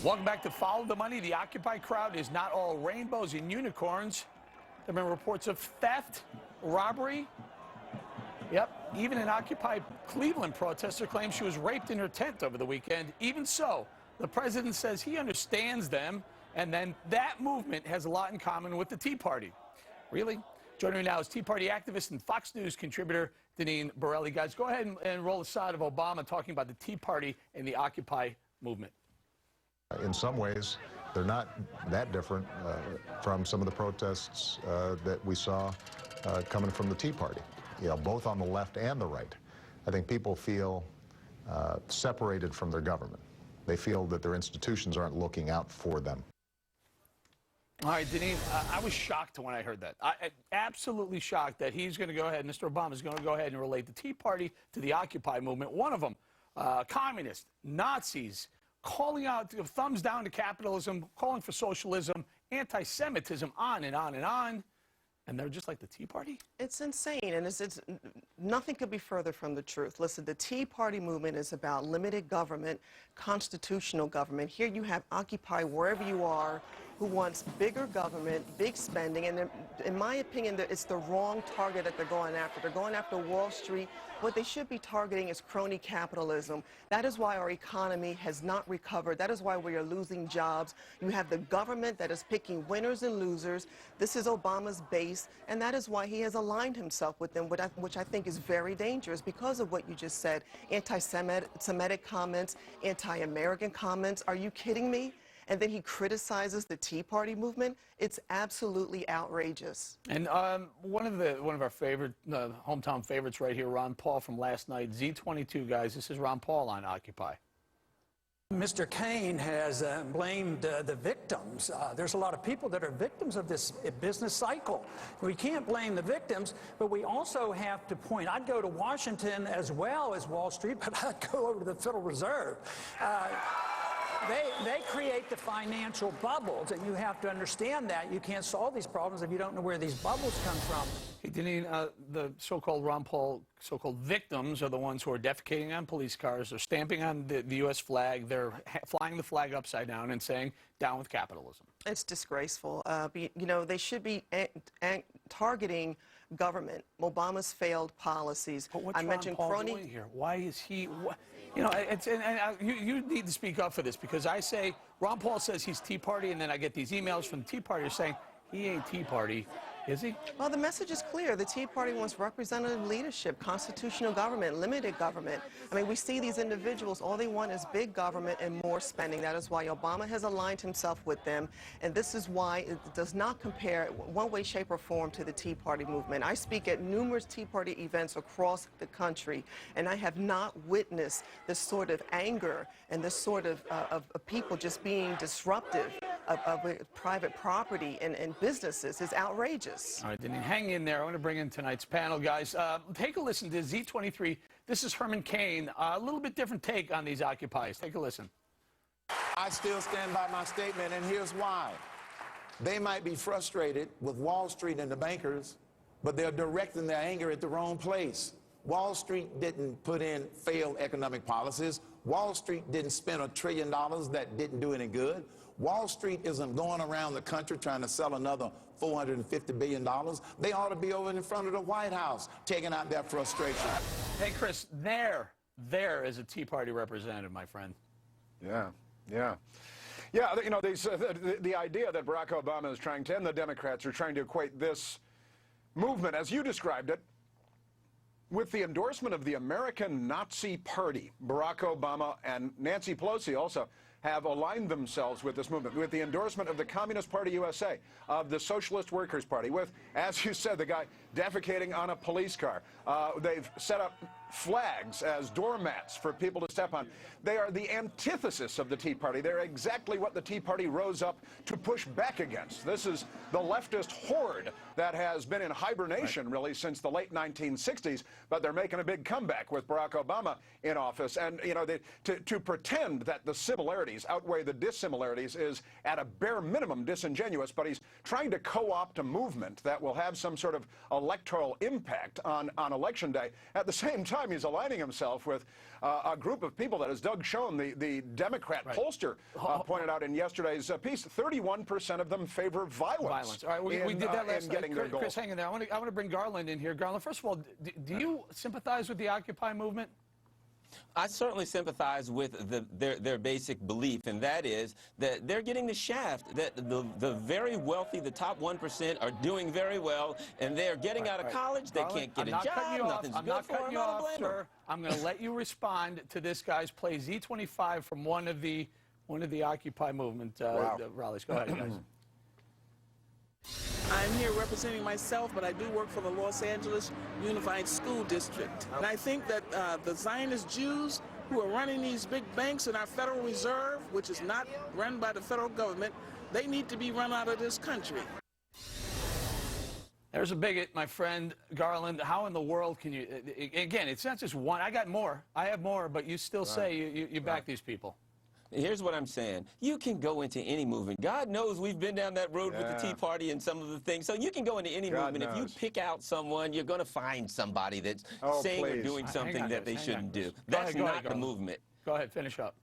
Welcome back to Follow the Money. The Occupy crowd is not all rainbows and unicorns. There have been reports of theft, robbery. Yep, even an Occupy Cleveland protester claims she was raped in her tent over the weekend. Even so, the president says he understands them, and then that movement has a lot in common with the Tea Party. Really? Joining me now is Tea Party activist and Fox News contributor Deneen Borelli. Guys, go ahead and roll the side of Obama talking about the Tea Party and the Occupy movement. In some ways, they're not that different from some of the protests that we saw coming from the Tea Party, both on the left and the right. I think people feel separated from their government. They feel that their institutions aren't looking out for them. All right, Deneen, I was shocked when I heard that. Absolutely shocked that he's going to go ahead, Mr. Obama is going to go ahead and relate the Tea Party to the Occupy movement. One of them, communists, Nazis, calling out, thumbs down to capitalism, calling for socialism, anti-Semitism, on and on and on. And they're just like the Tea Party? It's insane, and nothing could be further from the truth. Listen, the Tea Party movement is about limited government, constitutional government. Here you have Occupy wherever you are, who wants bigger government, big spending, and in my opinion, it's the wrong target that they're going after. They're going after Wall Street. What they should be targeting is crony capitalism. That is why our economy has not recovered. That is why we are losing jobs. You have the government that is picking winners and losers. This is Obama's base, and that is why he has aligned himself with them, which I think is very dangerous because of what you just said. Anti-Semitic comments, anti-American comments. Are you kidding me? And then he criticizes the Tea Party movement. It's absolutely outrageous. And one of our favorite hometown favorites right here, Ron Paul from last night, Z22 guys. This is Ron Paul on Occupy. Mr. Kaine has blamed the victims. There's a lot of people that are victims of this business cycle. We can't blame the victims, but we also have to point. I'd go to Washington as well as Wall Street, but I'd go over to the Federal Reserve. They create the financial bubbles, and you have to understand that. You can't solve these problems if you don't know where these bubbles come from. Hey, Deneen, the so-called Ron Paul so-called victims are the ones who are defecating on police cars. They're stamping on the U.S. flag. They're flying the flag upside down and saying, down with capitalism. It's disgraceful. They should be targeting government, Obama's failed policies. But what's Ron Paul doing here? Why is he... you need to speak up for this, because I say, Ron Paul says he's Tea Party, and then I get these emails from the Tea Party saying he ain't Tea Party. Is he? Well, the message is clear. The Tea Party wants representative leadership, constitutional government, limited government. I mean, we see these individuals, all they want is big government and more spending. That is why Obama has aligned himself with them, and this is why it does not compare one way, shape, or form to the Tea Party movement. I speak at numerous Tea Party events across the country, and I have not witnessed this sort of anger and this sort of people just being disruptive of private property and businesses is outrageous. All right, Deneen, hang in there. I want to bring in tonight's panel, guys. Take a listen to Z23. This is Herman Cain. A little bit different take on these occupiers. Take a listen. I still stand by my statement, and here's why. They might be frustrated with Wall Street and the bankers, but they're directing their anger at the wrong place. Wall Street didn't put in failed economic policies. Wall Street didn't spend $1 trillion that didn't do any good. Wall Street isn't going around the country trying to sell another $450 billion. They ought to be over in front of the White House taking out their frustration. Hey, Chris, there is a Tea Party representative, my friend. Yeah. The idea that Barack Obama is trying to, and the Democrats are trying to equate this movement, as you described it, with the endorsement of the American Nazi Party. Barack Obama and Nancy Pelosi also have aligned themselves with this movement, with the endorsement of the Communist Party USA, of the Socialist Workers' Party, with, as you said, the guy defecating on a police car. They've set up flags as doormats for people to step on. They are the antithesis of the Tea Party. They're exactly what the Tea Party rose up to push back against. This is the leftist horde that has been in hibernation, really, since the late 1960s, but they're making a big comeback with Barack Obama in office. And, to pretend that the similarities outweigh the dissimilarities is, at a bare minimum, disingenuous, but he's trying to co-opt a movement that will have some sort of electoral impact on Election Day. At the same time, time, he's aligning himself with a group of people that, as Doug Schoen, the Democrat pollster, pointed out in yesterday's piece, 31% of them favor violence. All right, we did that last night. Getting their goals. Chris, hang in there. I want to bring Garland in here. Garland, first of all, do you sympathize with the Occupy movement? I certainly sympathize with their basic belief, and that is that they're getting the shaft, that the very wealthy, the top 1%, are doing very well, and they're getting out of college, they can't get a job, nothing's good for them. I'm not cutting you off, sir. I'm going to let you respond to this guy's play Z25 from one of the Occupy movement rallies. Go ahead, guys. I'm here representing myself, but I do work for the Los Angeles Unified School District. And I think that the Zionist Jews who are running these big banks in our Federal Reserve, which is not run by the federal government, they need to be run out of this country. There's a bigot, my friend Garland. How in the world can you, again, it's not just one. I got more. I have more, but you still say you back these people. Here's what I'm saying. You can go into any movement. God knows we've been down that road with the Tea Party and some of the things. So you can go into any movement. If you pick out someone, you're going to find somebody that's saying or doing something that they shouldn't do. That's not the movement. Go ahead, finish up.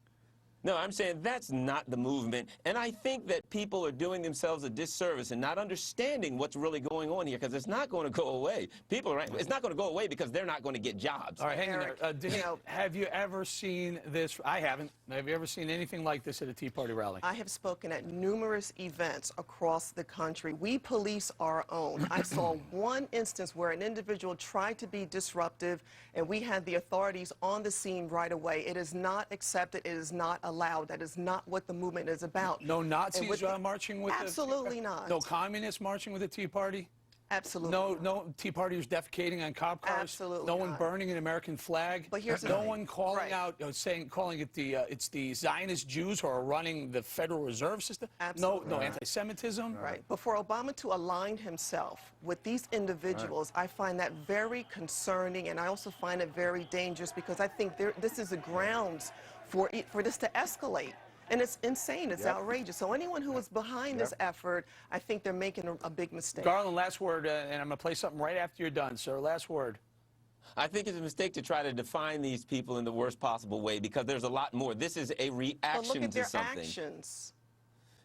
No, I'm saying that's not the movement. And I think that people are doing themselves a disservice and not understanding what's really going on here, because it's not going to go away. It's not going to go away because they're not going to get jobs. All right, hang in there. Deneen, have you ever seen this? I haven't. Have you ever seen anything like this at a Tea Party rally? I have spoken at numerous events across the country. We police our own. I saw one instance where an individual tried to be disruptive, and we had the authorities on the scene right away. It is not accepted. It is not allowed. That is not what the movement is about. No Nazis marching with absolutely not. No communists marching with the Tea Party? Absolutely. No Tea Partiers defecating on cop cars. Absolutely. No one burning an American flag. But here's the no thing. one calling out, calling it it's the Zionist Jews who are running the Federal Reserve System. Absolutely. No anti-Semitism. Right. But for Obama to align himself with these individuals, I find that very concerning, and I also find it very dangerous, because I think this is a grounds for this to escalate. And it's insane. It's outrageous. So anyone who is behind this effort, I think they're making a big mistake. Garland, last word, and I'm going to play something right after you're done, sir. Last word. I think it's a mistake to try to define these people in the worst possible way, because there's a lot more. This is a reaction look at to something. Their actions.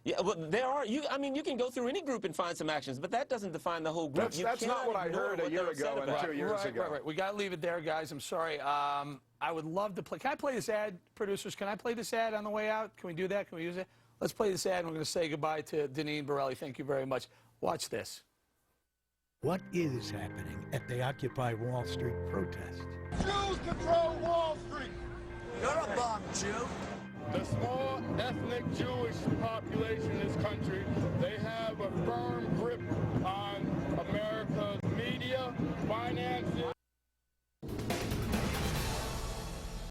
Yeah, well, there are. I mean, you can go through any group and find some actions, but that doesn't define the whole group. That's not what I heard a year ago and 2 years ago. Right. We got to leave it there, guys. I'm sorry. I would love to play. Can I play this ad, producers? Can I play this ad on the way out? Can we do that? Can we use it? Let's play this ad, and we're going to say goodbye to Deneen Borelli. Thank you very much. Watch this. What is happening at the Occupy Wall Street protest? Jews control Wall Street. You're a bum, Jew. The small ethnic Jewish population in this country, they have a